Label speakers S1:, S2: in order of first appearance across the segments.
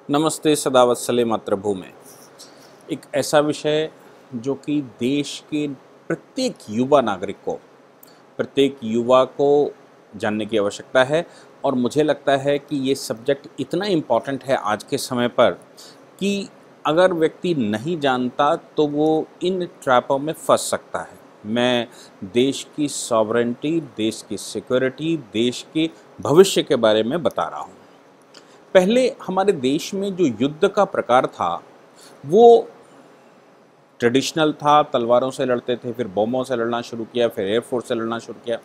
S1: नमस्ते सदावत्सले मातृभूमि। एक ऐसा विषय जो कि देश के प्रत्येक युवा नागरिक को, प्रत्येक युवा को जानने की आवश्यकता है। और मुझे लगता है कि ये सब्जेक्ट इतना इम्पॉर्टेंट है आज के समय पर कि अगर व्यक्ति नहीं जानता तो वो इन ट्रैपों में फंस सकता है। मैं देश की सॉवरेनिटी, देश की सिक्योरिटी, देश के भविष्य के बारे में बता रहा हूँ। पहले हमारे देश में जो युद्ध का प्रकार था वो ट्रेडिशनल था। तलवारों से लड़ते थे, फिर बमों से लड़ना शुरू किया, फिर एयरफोर्स से लड़ना शुरू किया।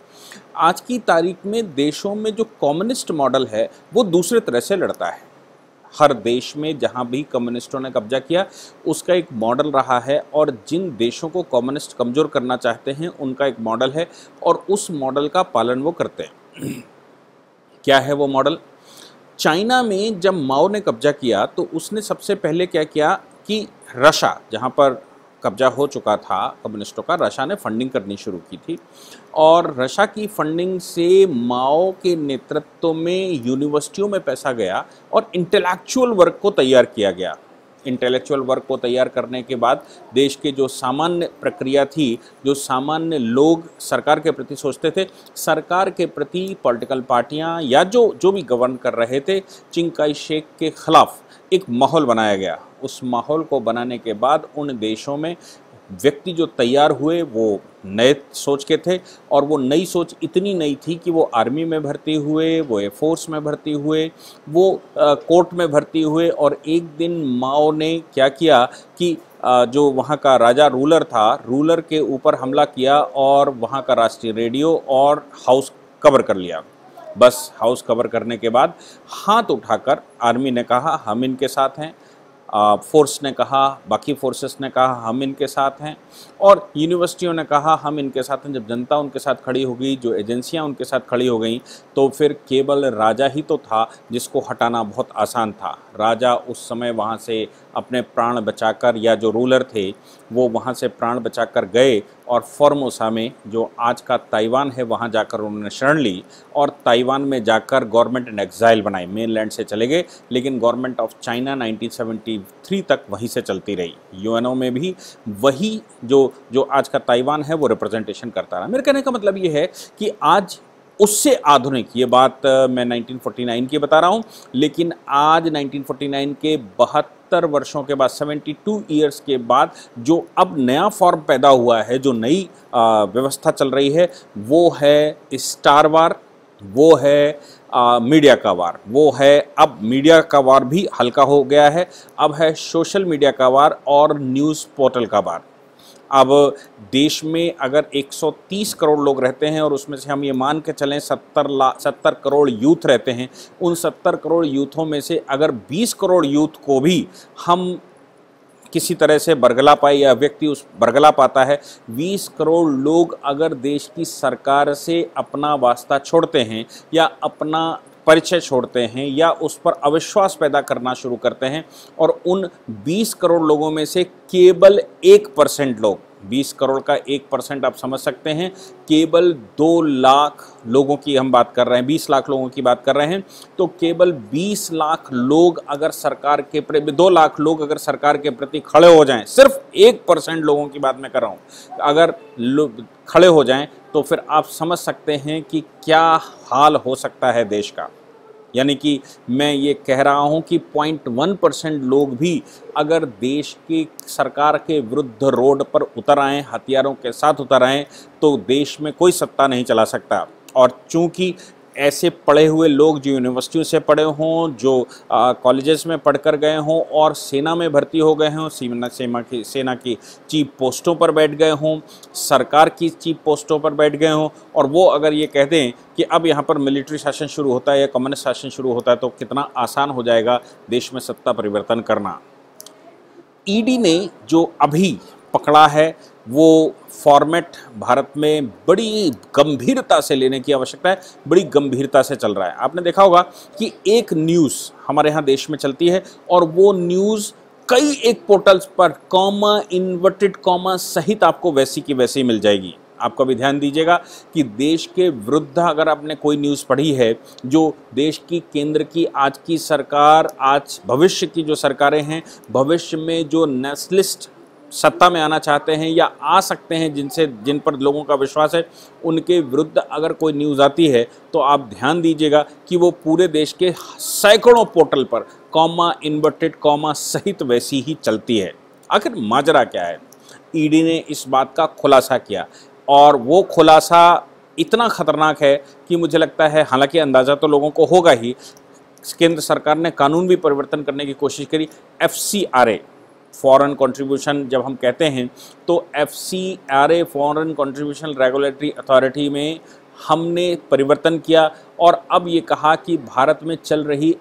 S1: आज की तारीख में देशों में जो कम्युनिस्ट मॉडल है वो दूसरे तरह से लड़ता है। हर देश में जहाँ भी कम्युनिस्टों ने कब्जा किया उसका एक मॉडल रहा है, और जिन देशों को कम्युनिस्ट कमज़ोर करना चाहते हैं उनका एक मॉडल है, और उस मॉडल का पालन वो करते हैं। क्या है वो मॉडल? चाइना में जब माओ ने कब्जा किया तो उसने सबसे पहले क्या किया कि रशा, जहाँ पर कब्जा हो चुका था कम्युनिस्टों का, रशा ने फंडिंग करनी शुरू की थी। और रशा की फंडिंग से माओ के नेतृत्व में यूनिवर्सिटियों में पैसा गया और इंटेलेक्चुअल वर्क को तैयार किया गया। इंटेलेक्चुअल वर्क को तैयार करने के बाद देश के जो सामान्य प्रक्रिया थी, जो सामान्य लोग सरकार के प्रति सोचते थे, सरकार के प्रति पॉलिटिकल पार्टियां या जो भी गवर्न कर रहे थे, चिंग काई शेक के खिलाफ एक माहौल बनाया गया। उस माहौल को बनाने के बाद उन देशों में व्यक्ति जो तैयार हुए वो नए सोच के थे, और वो नई सोच इतनी नई थी कि वो आर्मी में भर्ती हुए, वो एयरफोर्स में भर्ती हुए, वो कोर्ट में भर्ती हुए। और एक दिन माओ ने क्या किया कि जो वहाँ का राजा रूलर था, रूलर के ऊपर हमला किया और वहाँ का राष्ट्रीय रेडियो और हाउस कवर कर लिया। बस हाउस कवर करने के बाद हाथ उठाकर आर्मी ने कहा हम इनके साथ हैं, फोर्स ने कहा, बाकी फोर्सेस ने कहा हम इनके साथ हैं, और यूनिवर्सिटियों ने कहा हम इनके साथ हैं। जब जनता उनके साथ खड़ी हो गई, जो एजेंसियां उनके साथ खड़ी हो गई, तो फिर केवल राजा ही तो था जिसको हटाना बहुत आसान था। राजा उस समय वहाँ से अपने प्राण बचाकर, या जो रूलर थे वो वहाँ से प्राण बचाकर गए और फॉर्मोसा में, जो आज का ताइवान है, वहाँ जाकर उन्होंने शरण ली और ताइवान में जाकर गवर्नमेंट इन एग्जाइल बनाई। मेनलैंड से चले गए, लेकिन गवर्नमेंट ऑफ चाइना 1973 तक वहीं से चलती रही। यूएनओ में भी वही जो आज का ताइवान है वो रिप्रेजेंटेशन करता रहा। मेरे कहने का मतलब ये है कि आज उससे आधुनिक, ये बात मैं 1949 की बता रहा हूँ, लेकिन आज 1949 के 72 वर्षों के बाद, 72 ईयर्स के बाद जो अब नया फॉर्म पैदा हुआ है, जो नई व्यवस्था चल रही है, वो है स्टार वार, वो है मीडिया का वार, वो है, अब मीडिया का वार भी हल्का हो गया है, अब है सोशल मीडिया का वार और न्यूज़ पोर्टल का वार। अब देश में अगर 130 करोड़ लोग रहते हैं और उसमें से हम ये मान के चलें 70 करोड़ यूथ रहते हैं, उन 70 करोड़ यूथों में से अगर 20 करोड़ यूथ को भी हम किसी तरह से बरगला पाए, या व्यक्ति उस बरगला पाता है, 20 करोड़ लोग अगर देश की सरकार से अपना वास्ता छोड़ते हैं या अपना परिचय छोड़ते हैं या उस पर अविश्वास पैदा करना शुरू करते हैं, और उन 20 करोड़ लोगों में से केवल 1% लोग, 20 करोड़ का 1% आप समझ सकते हैं, केवल 2 लाख लोगों की हम बात कर रहे हैं, 20 लाख लोगों की बात कर रहे हैं, तो केवल 20 लाख लोग अगर सरकार के प्रति, 2 लाख लोग अगर सरकार के प्रति खड़े हो जाएं, सिर्फ 1% लोगों की बात मैं कर रहा हूं, अगर खड़े हो जाएं, तो फिर आप समझ सकते हैं कि क्या हाल हो सकता है देश का। यानी कि मैं ये कह रहा हूँ कि 0.1% लोग भी अगर देश की सरकार के विरुद्ध रोड पर उतर आएँ, हथियारों के साथ उतर आएँ, तो देश में कोई सत्ता नहीं चला सकता। और चूँकि ऐसे पढ़े हुए लोग जो यूनिवर्सिटियों से पढ़े हों, जो कॉलेजेस में पढ़कर गए हों और सेना में भर्ती हो गए हों, सेना की चीफ पोस्टों पर बैठ गए हों, सरकार की चीफ पोस्टों पर बैठ गए हों, और वो अगर ये कह दें कि अब यहाँ पर मिलिट्री शासन शुरू होता है या कम्युनिस्ट शासन शुरू होता है, तो कितना आसान हो जाएगा देश में सत्ता परिवर्तन करना। ईडी ने जो अभी पकड़ा है वो फॉर्मेट भारत में बड़ी गंभीरता से लेने की आवश्यकता है, बड़ी गंभीरता से चल रहा है। आपने देखा होगा कि एक न्यूज़ हमारे यहाँ देश में चलती है और वो न्यूज़ कई एक पोर्टल्स पर कॉमा, इन्वर्टेड कॉमा सहित आपको वैसी की वैसी मिल जाएगी। आप कभी ध्यान दीजिएगा कि देश के विरुद्ध अगर आपने कोई न्यूज़ पढ़ी है, जो देश की केंद्र की आज की सरकार, आज भविष्य की जो सरकारें हैं, भविष्य में जो नेशनलिस्ट सत्ता में आना चाहते हैं या आ सकते हैं, जिन पर लोगों का विश्वास है, उनके विरुद्ध अगर कोई न्यूज़ आती है तो आप ध्यान दीजिएगा कि वो पूरे देश के सैकड़ों पोर्टल पर कॉमा, इन्वर्टेड कॉमा सहित वैसी ही चलती है। आखिर माजरा क्या है? ईडी ने इस बात का खुलासा किया और वो खुलासा इतना खतरनाक है कि मुझे लगता है, हालांकि अंदाज़ा तो लोगों को होगा ही, केंद्र सरकार ने कानून भी परिवर्तन करने की कोशिश करी। FCRA फॉरेन कंट्रीब्यूशन जब हम कहते हैं तो FCRA foreign contribution regulatory authority में हमने परिवर्तन किया और अब ये कहा कि भारत में चल रही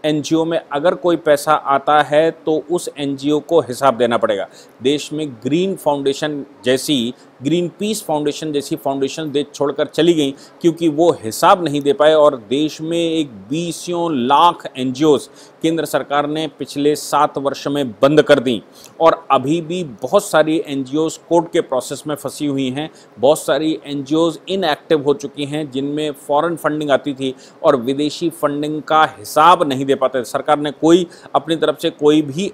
S1: एनजीओ में अगर कोई पैसा आता है तो उस एनजीओ को हिसाब देना पड़ेगा। देश में ग्रीन पीस फाउंडेशन जैसी फाउंडेशन देश छोड़कर चली गई क्योंकि वो हिसाब नहीं दे पाए और देश में एक 20 लाख एनजीओज़ केंद्र सरकार ने पिछले 7 वर्ष में बंद कर दी और अभी भी बहुत सारी एनजीओज़ कोर्ट के प्रोसेस में फंसी हुई हैं। बहुत सारी एनजीओज़ इनएक्टिव हो चुकी हैं जिनमें फॉरेन फंडिंग आती थी और विदेशी फंडिंग का हिसाब नहीं दे पाते। सरकार ने कोई अपनी तरफ से कोई भी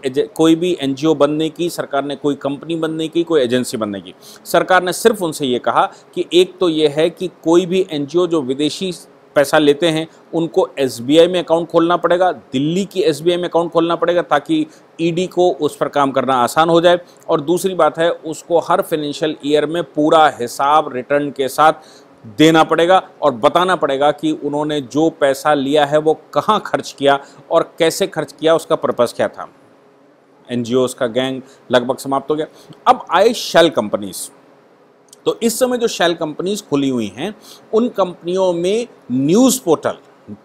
S1: एनजीओ बंद नहीं की, सरकार ने कोई कंपनी बंद नहीं की, कोई एजेंसी बंद नहीं की। सरकार ने सिर्फ उनसे ये कहा कि एक तो ये है कि कोई भी एनजीओ जो विदेशी पैसा लेते हैं उनको SBI में अकाउंट खोलना पड़ेगा, दिल्ली की SBI में अकाउंट खोलना पड़ेगा ताकि ईडी को उस पर काम करना आसान हो जाए। और दूसरी बात है, उसको हर फाइनेंशियल ईयर में पूरा हिसाब रिटर्न के साथ देना पड़ेगा और बताना पड़ेगा कि उन्होंने जो पैसा लिया है वो कहाँ खर्च किया और कैसे खर्च किया, उसका पर्पस क्या था। एनजीओज़ का गैंग लगभग समाप्त हो गया। अब आए शेल कंपनीज। तो इस समय जो शेल कंपनीज खुली हुई हैं उन कंपनियों में न्यूज़ पोर्टल,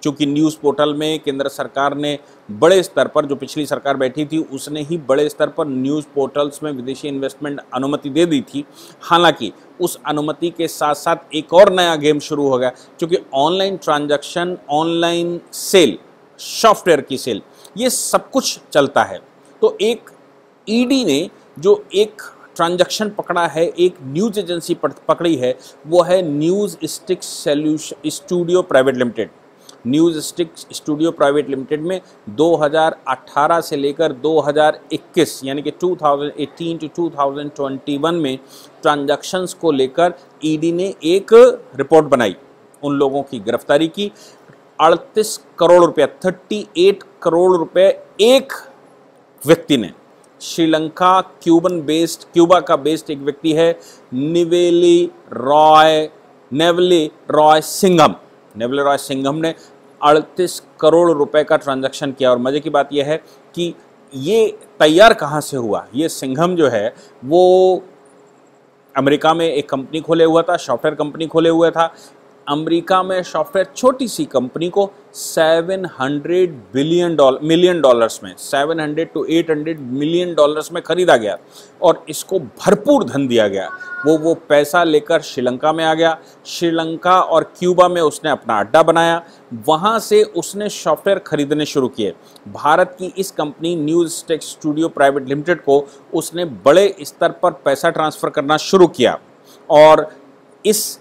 S1: चूँकि न्यूज़ पोर्टल में केंद्र सरकार ने बड़े स्तर पर, जो पिछली सरकार बैठी थी उसने ही बड़े स्तर पर न्यूज़ पोर्टल्स में विदेशी इन्वेस्टमेंट अनुमति दे दी थी। हालांकि उस अनुमति के साथ साथ एक और नया गेम शुरू हो गया, क्योंकि online transaction, online sale, software की सेल, ये सब कुछ चलता है। तो एक ईडी ने जो एक ट्रांजैक्शन पकड़ा है, एक न्यूज़ एजेंसी पकड़ी है, वो है news stick studio private limited. News stick studio private limited में 2018 से लेकर 2021 यानी कि 2018 टू 2021 में ट्रांजैक्शंस को लेकर ईडी ने एक रिपोर्ट बनाई, उन लोगों की गिरफ्तारी की। 38 करोड़ रुपया, 38 करोड़ रुपए एक व्यक्ति ने, श्रीलंका क्यूबा का बेस्ड एक व्यक्ति है, नेवली रॉय सिंघम ने 38 करोड़ रुपए का ट्रांजैक्शन किया। और मज़े की बात यह है कि ये तैयार कहाँ से हुआ। ये सिंघम जो है वो अमेरिका में एक कंपनी खोले हुआ था, सॉफ्टवेयर कंपनी खोले हुआ था। अमेरिका में सॉफ्टवेयर छोटी सी कंपनी को $700 मिलियन डॉलर्स में, 700 to 800 मिलियन डॉलर्स में खरीदा गया और इसको भरपूर धन दिया गया। वो पैसा लेकर श्रीलंका में आ गया। श्रीलंका और क्यूबा में उसने अपना अड्डा बनाया, वहाँ से उसने सॉफ्टवेयर खरीदने शुरू किए। भारत की इस company news tech studio private limited को उसने बड़े स्तर पर पैसा ट्रांसफ़र करना शुरू किया और इस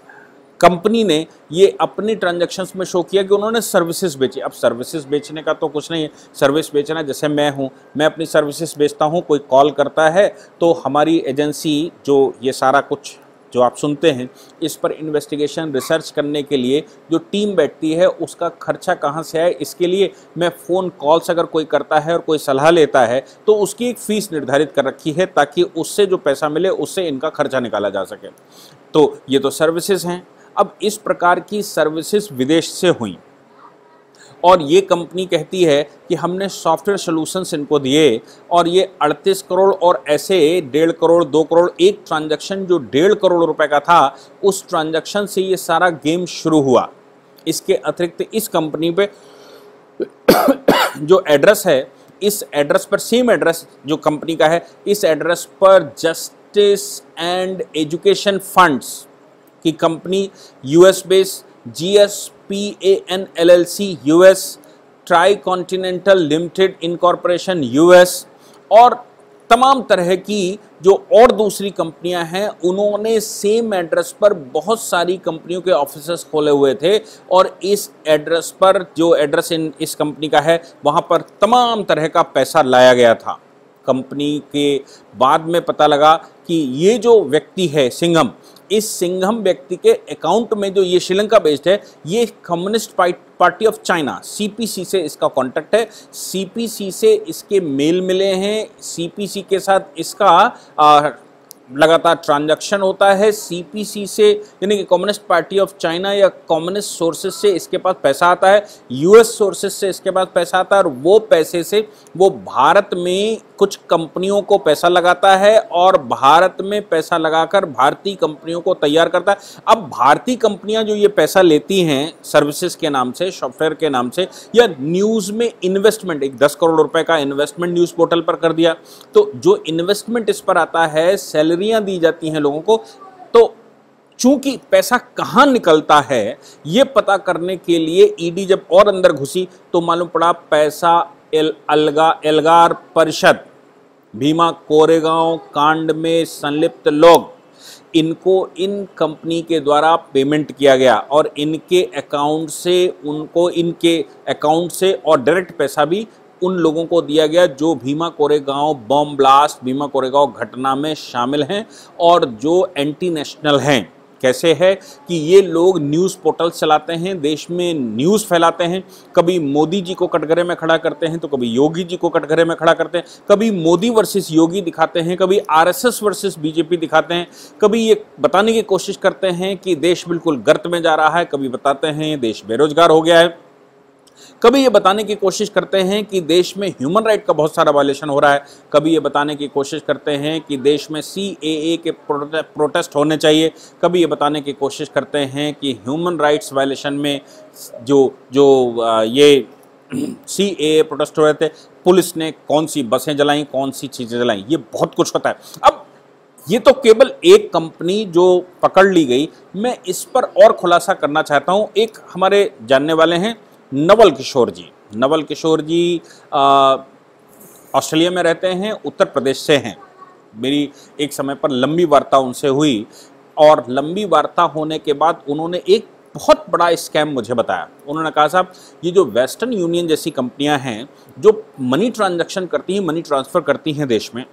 S1: कंपनी ने ये अपनी ट्रांजैक्शंस में शो किया कि उन्होंने सर्विसेज बेची। अब सर्विसेज बेचने का तो कुछ नहीं है, सर्विस बेचना, जैसे मैं अपनी सर्विसेज बेचता हूँ, कोई कॉल करता है तो हमारी एजेंसी जो ये सारा कुछ जो आप सुनते हैं इस पर इन्वेस्टिगेशन रिसर्च करने के लिए जो टीम बैठती है उसका खर्चा कहाँ से आए, इसके लिए मैं फ़ोन कॉल्स अगर कोई करता है और कोई सलाह लेता है तो उसकी एक फ़ीस निर्धारित कर रखी है ताकि उससे जो पैसा मिले उससे इनका खर्चा निकाला जा सके। तो ये तो सर्विसेज हैं। अब इस प्रकार की सर्विसेज विदेश से हुई और ये कंपनी कहती है कि हमने सॉफ्टवेयर सॉल्यूशंस इनको दिए और ये 38 करोड़ और ऐसे 1.5 करोड़ 2 करोड़ एक ट्रांजैक्शन जो 1.5 करोड़ रुपए का था, उस ट्रांजैक्शन से ये सारा गेम शुरू हुआ। इसके अतिरिक्त इस कंपनी पे जो एड्रेस है, इस एड्रेस पर, सेम एड्रेस जो कंपनी का है, इस एड्रेस पर जस्टिस एंड एजुकेशन फंड्स की company US base GSPAN LLC US, try continental limited incorporation US और तमाम तरह की जो और दूसरी कंपनियां हैं उन्होंने सेम एड्रेस पर बहुत सारी कंपनियों के ऑफिसेस खोले हुए थे और इस एड्रेस पर, जो एड्रेस इस कंपनी का है, वहां पर तमाम तरह का पैसा लाया गया था। कंपनी के बाद में पता लगा कि ये जो व्यक्ति है सिंघम, इस सिंघम व्यक्ति के अकाउंट में जो ये श्रीलंका बेस्ड है, ये communist party of China CPC से इसका कांटेक्ट है। सीपीसी से इसके मेल मिले हैं, सीपीसी के साथ इसका लगातार ट्रांजैक्शन होता है। सीपीसी से यानी कि कम्युनिस्ट पार्टी ऑफ चाइना या कम्युनिस्ट सोर्सेज से इसके पास पैसा आता है, यूएस सोर्सेज से इसके पास पैसा आता है और वो पैसे से वो भारत में कुछ कंपनियों को पैसा लगाता है और भारत में पैसा लगाकर भारतीय कंपनियों को तैयार करता है। अब भारतीय कंपनियां जो ये पैसा लेती हैं सर्विसेज के नाम से, सॉफ्टवेयर के नाम से, या न्यूज़ में इन्वेस्टमेंट, एक 10 करोड़ रुपए का इन्वेस्टमेंट न्यूज़ पोर्टल पर कर दिया, तो जो इन्वेस्टमेंट इस पर आता है, सैलरियां दी जाती हैं लोगों को, तो चूंकि पैसा कहां निकलता है ये पता करने के लिए ईडी जब और अंदर घुसी तो मालूम पड़ा पैसा एल्गार परिषद, भीमा कोरेगांव कांड में संलिप्त लोग, इनको इन कंपनी के द्वारा पेमेंट किया गया और इनके अकाउंट से और डायरेक्ट पैसा भी उन लोगों को दिया गया जो भीमा कोरेगांव बॉम्ब ब्लास्ट, भीमा कोरेगांव घटना में शामिल हैं और जो एंटी नेशनल हैं। कैसे है कि ये लोग न्यूज़ पोर्टल चलाते हैं, देश में न्यूज़ फैलाते हैं, कभी मोदी जी को कटघरे में खड़ा करते हैं तो कभी योगी जी को कटघरे में खड़ा करते हैं, कभी मोदी वर्सेस योगी दिखाते हैं, कभी आरएसएस वर्सेस बीजेपी दिखाते हैं, कभी ये बताने की कोशिश करते हैं कि देश बिल्कुल गर्त में जा रहा है, कभी बताते हैं देश बेरोजगार हो गया है, कभी ये बताने की कोशिश करते हैं कि देश में ह्यूमन राइट का बहुत सारा वायलेशन हो रहा है, कभी ये बताने की कोशिश करते हैं कि देश में सीएए के प्रोटेस्ट होने चाहिए, कभी ये बताने की कोशिश करते हैं कि ह्यूमन राइट्स वायलेशन में ये सीएए प्रोटेस्ट हो रहे थे, पुलिस ने कौन सी बसें जलाई, कौन सी चीज़ें जलाई, ये बहुत कुछ होता है। अब ये तो केवल एक कंपनी जो पकड़ ली गई, मैं इस पर और खुलासा करना चाहता हूँ। एक हमारे जानने वाले हैं नवल किशोर जी। नवल किशोर जी ऑस्ट्रेलिया में रहते हैं, उत्तर प्रदेश से हैं। मेरी एक समय पर लंबी वार्ता उनसे हुई और लंबी वार्ता होने के बाद उन्होंने एक बहुत बड़ा स्कैम मुझे बताया। उन्होंने कहा साहब ये जो वेस्टर्न यूनियन जैसी कंपनियां हैं जो मनी ट्रांजैक्शन करती हैं, मनी ट्रांसफ़र करती हैं देश में,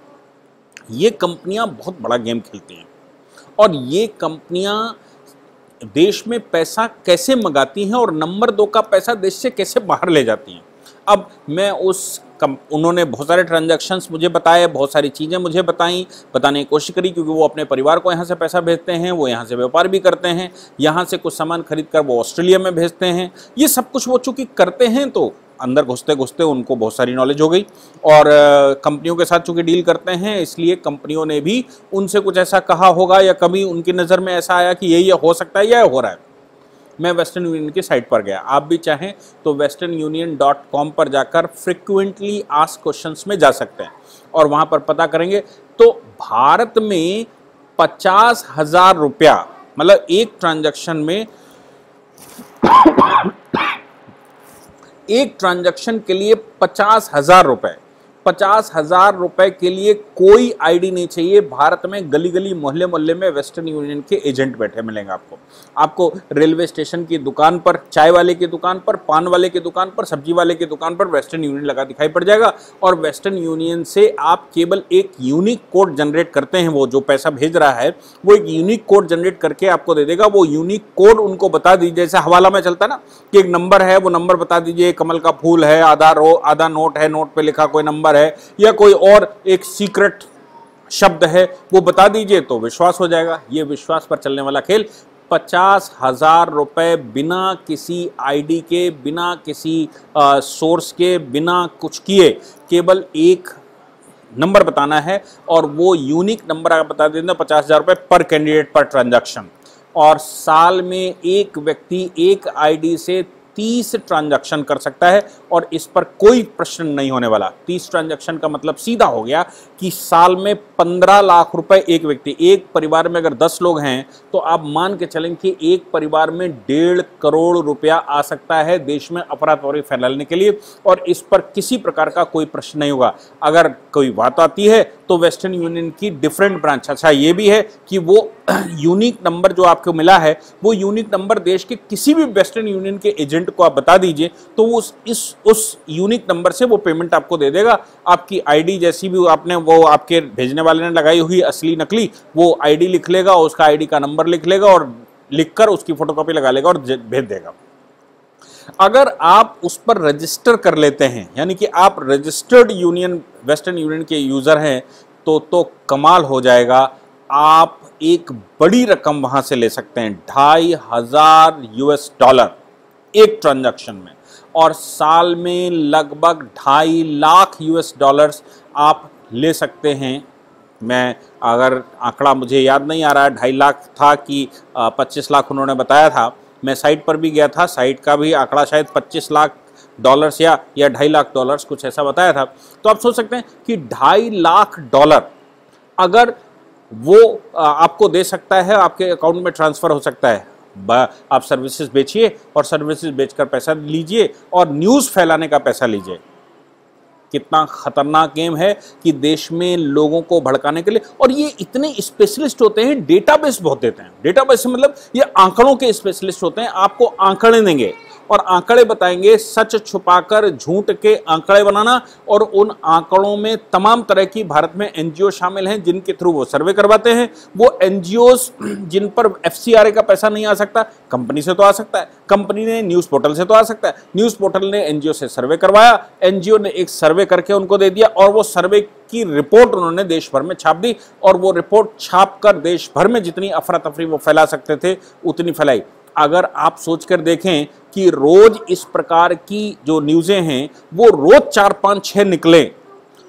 S1: ये कंपनियां बहुत बड़ा गेम खेलती हैं और ये कंपनियां देश में पैसा कैसे मंगाती हैं और नंबर 2 का पैसा देश से कैसे बाहर ले जाती हैं। अब मैं उन्होंने बहुत सारे ट्रांजैक्शंस मुझे बताए, बहुत सारी चीज़ें मुझे बताने की कोशिश करी, क्योंकि वो अपने परिवार को यहाँ से पैसा भेजते हैं, वो यहाँ से व्यापार भी करते हैं, यहाँ से कुछ सामान खरीद कर वो ऑस्ट्रेलिया में भेजते हैं। ये सब कुछ वो चूँकि करते हैं तो अंदर घुसते घुसते उनको बहुत सारी नॉलेज हो गई और कंपनियों के साथ चूँकि डील करते हैं इसलिए कंपनियों ने भी उनसे कुछ ऐसा कहा होगा या कभी उनकी नज़र में ऐसा आया कि ये हो सकता है या हो रहा है। मैं वेस्टर्न यूनियन की साइट पर गया, आप भी चाहें तो westernunion.com पर जाकर फ्रिक्वेंटली आस्क्ड क्वेश्चंस में जा सकते हैं और वहाँ पर पता करेंगे तो भारत में 50,000 रुपया, मतलब एक ट्रांजैक्शन में एक ट्रांजैक्शन के लिए 50,000 रुपए, 50,000 रुपए के लिए कोई आईडी नहीं चाहिए। भारत में गली गली मोहल्ले मोहल्ले में वेस्टर्न यूनियन के एजेंट बैठे मिलेंगे आपको रेलवे स्टेशन की दुकान पर, चाय वाले की दुकान पर, पान वाले की दुकान पर, सब्जी वाले की दुकान पर वेस्टर्न यूनियन लगा दिखाई पड़ जाएगा और वेस्टर्न यूनियन से आप केवल एक यूनिक कोड जनरेट करते हैं। वो जो पैसा भेज रहा है वो एक यूनिक कोड जनरेट करके आपको दे देगा। वो यूनिक कोड उनको बता दीजिए, जैसे हवाला में चलता है ना कि एक नंबर है, वो नंबर बता दीजिए, कमल का फूल है, आधा नोट है, नोट पे लिखा कोई नंबर है या कोई और एक सीक्रेट शब्द है, वो बता दीजिए तो विश्वास हो जाएगा। ये विश्वास पर चलने वाला खेल। 50,000 रुपए बिना किसी आईडी के, बिना किसी सोर्स के, बिना कुछ किए, केवल एक नंबर बताना है और वो यूनिक नंबर आप बता देना। 50,000 रुपए पर कैंडिडेट पर ट्रांजैक्शन और साल में एक व्यक्ति एक आईडी से 30 ट्रांजैक्शन कर सकता है और इस पर कोई प्रश्न नहीं होने वाला। 30 ट्रांजैक्शन का मतलब सीधा हो गया कि साल में 15 लाख रुपए एक व्यक्ति, एक परिवार में अगर 10 लोग हैं तो आप मान के चलें कि एक परिवार में 1.5 करोड़ रुपया आ सकता है देश में अफरा-तफरी फैलाने के लिए और इस पर किसी प्रकार का कोई प्रश्न नहीं होगा। अगर कोई बात आती है तो वेस्टर्न यूनियन की डिफरेंट ब्रांच। अच्छा ये भी है कि वो यूनिक नंबर जो आपको मिला है वो यूनिक नंबर देश के किसी भी वेस्टर्न यूनियन के एजेंट को आप बता दीजिए तो वो उस यूनिक नंबर से वो पेमेंट आपको दे देगा। आपकी आईडी जैसी भी आपने वो आपके भेजने वाले ने लगाई हुई असली नकली वो आईडी लिख लेगा, उसका आईडी का नंबर लिख लेगा और लिखकर उसकी फोटोकॉपी लगा लेगा और भेज देगा। अगर आप उस पर रजिस्टर कर लेते हैं यानी कि आप रजिस्टर्ड यूनियन वेस्टर्न यूनियन के यूजर हैं तो कमाल हो जाएगा। आप एक बड़ी रकम वहां से ले सकते हैं, $2,500 एक ट्रांजैक्शन में, और साल में लगभग $2.5 लाख आप ले सकते हैं। मैं अगर आंकड़ा मुझे याद नहीं आ रहा है 2.5 लाख था कि 25 लाख उन्होंने बताया था, मैं साइट पर भी गया था, साइट का भी आंकड़ा शायद $25 लाख या $2.5 लाख कुछ ऐसा बताया था। तो आप सोच सकते हैं कि $2.5 लाख अगर वो आपको दे सकता है, आपके अकाउंट में ट्रांसफर हो सकता है। आप सर्विसेज बेचिए और सर्विसेज बेचकर पैसा लीजिए और न्यूज़ फैलाने का पैसा लीजिए। कितना खतरनाक गेम है कि देश में लोगों को भड़काने के लिए, और ये इतने स्पेशलिस्ट होते हैं, डेटाबेस बहुत देते हैं। डेटाबेस मतलब ये आंकड़ों के स्पेशलिस्ट होते हैं, आपको आंकड़े देंगे और आंकड़े बताएंगे, सच छुपाकर झूठ के आंकड़े बनाना। और उन आंकड़ों में तमाम तरह की भारत में एनजीओ शामिल हैं जिनके थ्रू वो सर्वे करवाते हैं। वो एनजीओस जिन पर एफसीआरए का पैसा नहीं आ सकता, कंपनी से तो आ सकता है, कंपनी ने न्यूज़ पोर्टल से तो आ सकता है, न्यूज़ पोर्टल ने एनजीओ से सर्वे करवाया, एनजीओ ने एक सर्वे करके उनको दे दिया और वो सर्वे की रिपोर्ट उन्होंने देश भर में छाप दी और वो रिपोर्ट छापकर देश भर में जितनी अफरा तफरी वो फैला सकते थे उतनी फैलाई। अगर आप सोचकर देखें कि रोज इस प्रकार की जो न्यूज़ें हैं वो रोज 4, 5, 6 निकलें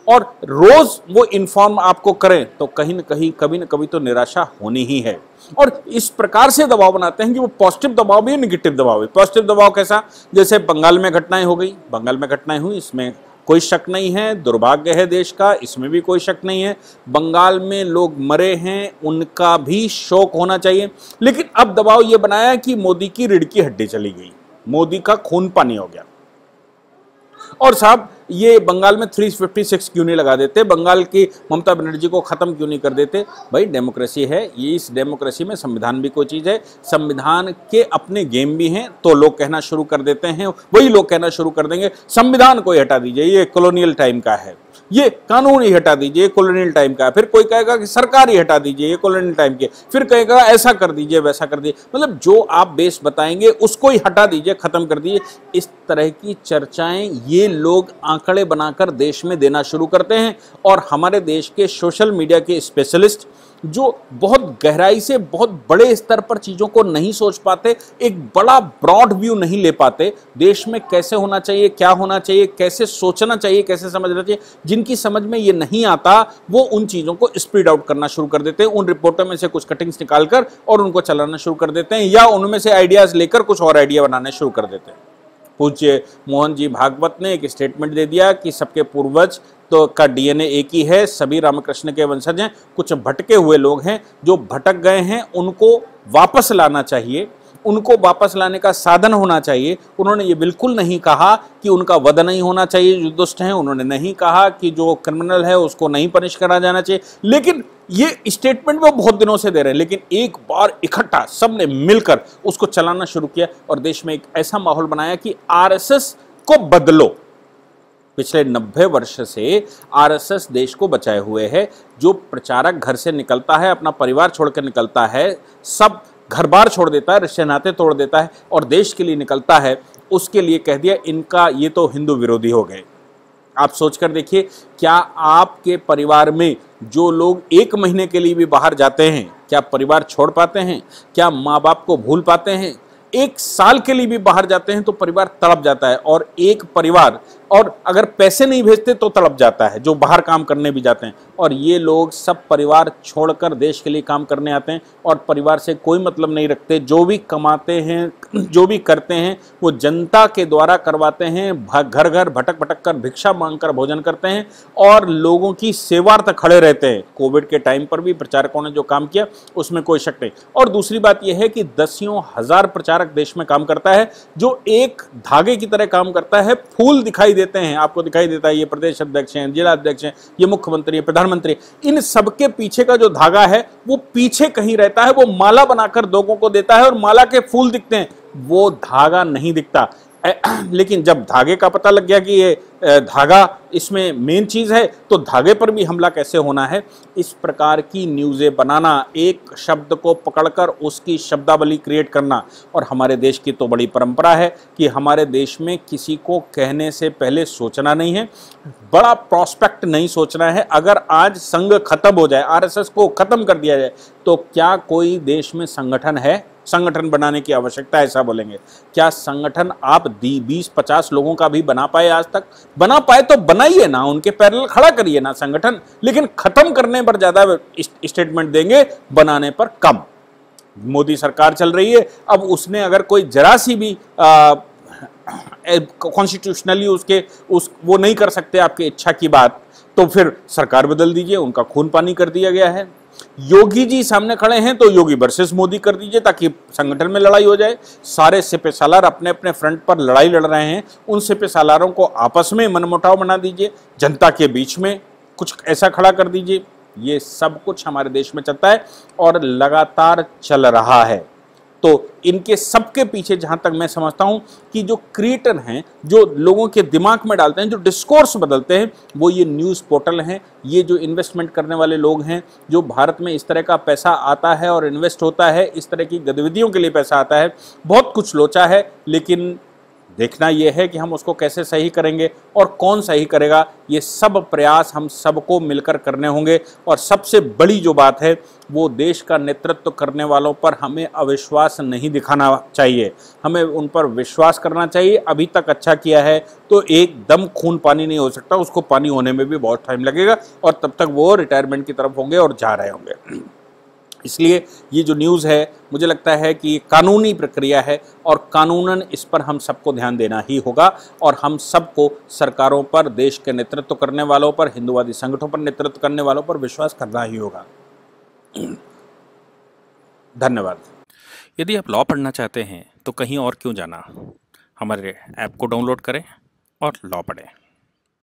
S1: और रोज वो इन्फॉर्म आपको करें तो कहीं ना कहीं कभी ना कभी तो निराशा होनी ही है। और इस प्रकार से दबाव बनाते हैं कि वो पॉजिटिव दबाव भी है, निगेटिव दबाव भी। पॉजिटिव दबाव कैसा, जैसे बंगाल में घटनाएं हो गई, बंगाल में घटनाएं हुई, इसमें कोई शक नहीं है, दुर्भाग्य है देश का, इसमें भी कोई शक नहीं है। बंगाल में लोग मरे हैं, उनका भी शोक होना चाहिए। लेकिन अब दबाव ये बनाया कि मोदी की रीढ़ की हड्डी चली गई, मोदी का खून पानी हो गया। और साहब ये बंगाल में 356 क्यों नहीं लगा देते, बंगाल की ममता बनर्जी को खत्म क्यों नहीं कर देते? भाई डेमोक्रेसी है ये, इस डेमोक्रेसी में संविधान भी कोई चीज़ है, संविधान के अपने गेम भी हैं। तो लोग कहना शुरू कर देते हैं, वही लोग कहना शुरू कर देंगे संविधान को ही हटा दीजिए, ये कॉलोनियल टाइम का है, ये कानून ही हटा दीजिए, कॉलोनियल टाइम का है। फिर कोई कहेगा कि सरकार ही हटा दीजिए, ये कॉलोनियल टाइम की, फिर कहेगा ऐसा कर दीजिए वैसा कर दीजिए। मतलब जो आप बेस बताएंगे उसको ही हटा दीजिए, खत्म कर दीजिए। इस तरह की चर्चाएं ये लोग आंकड़े बनाकर देश में देना शुरू करते हैं। और हमारे देश के सोशल मीडिया के स्पेशलिस्ट जो बहुत गहराई से बहुत बड़े स्तर पर चीज़ों को नहीं सोच पाते, एक बड़ा ब्रॉड व्यू नहीं ले पाते, देश में कैसे होना चाहिए, क्या होना चाहिए, कैसे सोचना चाहिए, कैसे समझना चाहिए, जिनकी समझ में ये नहीं आता वो उन चीज़ों को स्प्रेड आउट करना शुरू कर देते हैं, उन रिपोर्टों में से कुछ कटिंग्स निकालकर और उनको चलाना शुरू कर देते हैं, या उनमें से आइडियाज़ लेकर कुछ और आइडिया बनाने शुरू कर देते हैं। पूज्य मोहन जी भागवत ने एक स्टेटमेंट दे दिया कि सबके पूर्वज तो का डीएनए एक ही है, सभी रामकृष्ण के वंशज हैं, कुछ भटके हुए लोग हैं जो भटक गए हैं, उनको वापस लाना चाहिए, उनको वापस लाने का साधन होना चाहिए। उन्होंने ये बिल्कुल नहीं कहा कि उनका वध नहीं होना चाहिए जो दुष्ट हैं, उन्होंने नहीं कहा कि जो क्रिमिनल है उसको नहीं पनिश करा जाना चाहिए, लेकिन ये स्टेटमेंट वो बहुत दिनों से दे रहे हैं। लेकिन एक बार इकट्ठा सबने मिलकर उसको चलाना शुरू किया और देश में एक ऐसा माहौल बनाया कि आरएसएस को बदलो। पिछले 90 वर्ष से आरएसएस देश को बचाए हुए है। जो प्रचारक घर से निकलता है, अपना परिवार छोड़कर निकलता है, सब घर बार छोड़ देता है, रिश्ते नाते तोड़ देता है और देश के लिए निकलता है, उसके लिए कह दिया इनका ये तो हिंदू विरोधी हो गए। आप सोचकर देखिए, क्या आपके परिवार में जो लोग 1 महीने के लिए भी बाहर जाते हैं, क्या परिवार छोड़ पाते हैं? क्या माँ बाप को भूल पाते हैं? 1 साल के लिए भी बाहर जाते हैं तो परिवार तड़प जाता है। और एक परिवार, और अगर पैसे नहीं भेजते तो तड़प जाता है, जो बाहर काम करने भी जाते हैं। और ये लोग सब परिवार छोड़कर देश के लिए काम करने आते हैं और परिवार से कोई मतलब नहीं रखते। जो भी कमाते हैं, जो भी करते हैं, वो जनता के द्वारा करवाते हैं। घर घर भटक भटक कर भिक्षा मांगकर भोजन करते हैं और लोगों की सेवार्थ खड़े रहते हैं। कोविड के टाइम पर भी प्रचारकों ने जो काम किया उसमें कोई शक नहीं। और दूसरी बात यह है कि दसियों हजार प्रचारक देश में काम करता है, जो एक धागे की तरह काम करता है। फूल दिखाई देते हैं, आपको दिखाई देता है ये प्रदेश अध्यक्ष हैं, जिला अध्यक्ष हैं, ये मुख्यमंत्री है, प्रधानमंत्री, इन सबके पीछे का जो धागा है वो पीछे कहीं रहता है, वो माला बनाकर लोगों को देता है और माला के फूल दिखते हैं, वो धागा नहीं दिखता। लेकिन जब धागे का पता लग गया कि ये धागा इसमें मेन चीज है, तो धागे पर भी हमला कैसे होना है, इस प्रकार की न्यूज़ें बनाना, एक शब्द को पकड़कर उसकी शब्दावली क्रिएट करना। और हमारे देश की तो बड़ी परंपरा है कि हमारे देश में किसी को कहने से पहले सोचना नहीं है, बड़ा प्रोस्पेक्ट नहीं सोचना है। अगर आज संघ खत्म हो जाए, आरएसएस को खत्म कर दिया जाए, तो क्या कोई देश में संगठन है? संगठन बनाने की आवश्यकता है, ऐसा बोलेंगे। क्या संगठन आप 20-50 लोगों का भी बना पाए? आज तक बना पाए तो बनाइए ना, उनके पैरेलल खड़ा करिए ना संगठन, लेकिन खत्म करने पर ज्यादा स्टेटमेंट देंगे, बनाने पर कम। मोदी सरकार चल रही है, अब उसने अगर कोई जरा सी भी कॉन्स्टिट्यूशनली वो नहीं कर सकते आपकी इच्छा की बात, तो फिर सरकार बदल दीजिए, उनका खून पानी कर दिया गया है। योगी जी सामने खड़े हैं तो योगी वर्सेस मोदी कर दीजिए ताकि संगठन में लड़ाई हो जाए। सारे सिपे सालार अपने अपने फ्रंट पर लड़ाई लड़ रहे हैं, उन सिपे सालारों को आपस में मनमुटाव बना दीजिए, जनता के बीच में कुछ ऐसा खड़ा कर दीजिए। ये सब कुछ हमारे देश में चलता है और लगातार चल रहा है। तो इनके सबके पीछे जहां तक मैं समझता हूं कि जो क्रिएटर हैं, जो लोगों के दिमाग में डालते हैं, जो डिस्कोर्स बदलते हैं, वो ये न्यूज़ पोर्टल हैं, ये जो इन्वेस्टमेंट करने वाले लोग हैं, जो भारत में इस तरह का पैसा आता है और इन्वेस्ट होता है, इस तरह की गतिविधियों के लिए पैसा आता है, बहुत कुछ लोचा है, लेकिन देखना यह है कि हम उसको कैसे सही करेंगे और कौन सही करेगा। ये सब प्रयास हम सबको मिलकर करने होंगे। और सबसे बड़ी जो बात है, वो देश का नेतृत्व करने वालों पर हमें अविश्वास नहीं दिखाना चाहिए, हमें उन पर विश्वास करना चाहिए। अभी तक अच्छा किया है तो एकदम खून पानी नहीं हो सकता, उसको पानी होने में भी बहुत टाइम लगेगा और तब तक वो रिटायरमेंट की तरफ होंगे और जा रहे होंगे। इसलिए ये जो न्यूज़ है, मुझे लगता है कि ये कानूनी प्रक्रिया है और कानूनन इस पर हम सबको ध्यान देना ही होगा और हम सबको सरकारों पर, देश के नेतृत्व करने वालों पर, हिंदुवादी संगठनों पर नेतृत्व करने वालों पर विश्वास करना ही होगा। धन्यवाद।
S2: यदि आप लॉ पढ़ना चाहते हैं तो कहीं और क्यों जाना, हमारे ऐप को डाउनलोड करें और लॉ पढ़ें।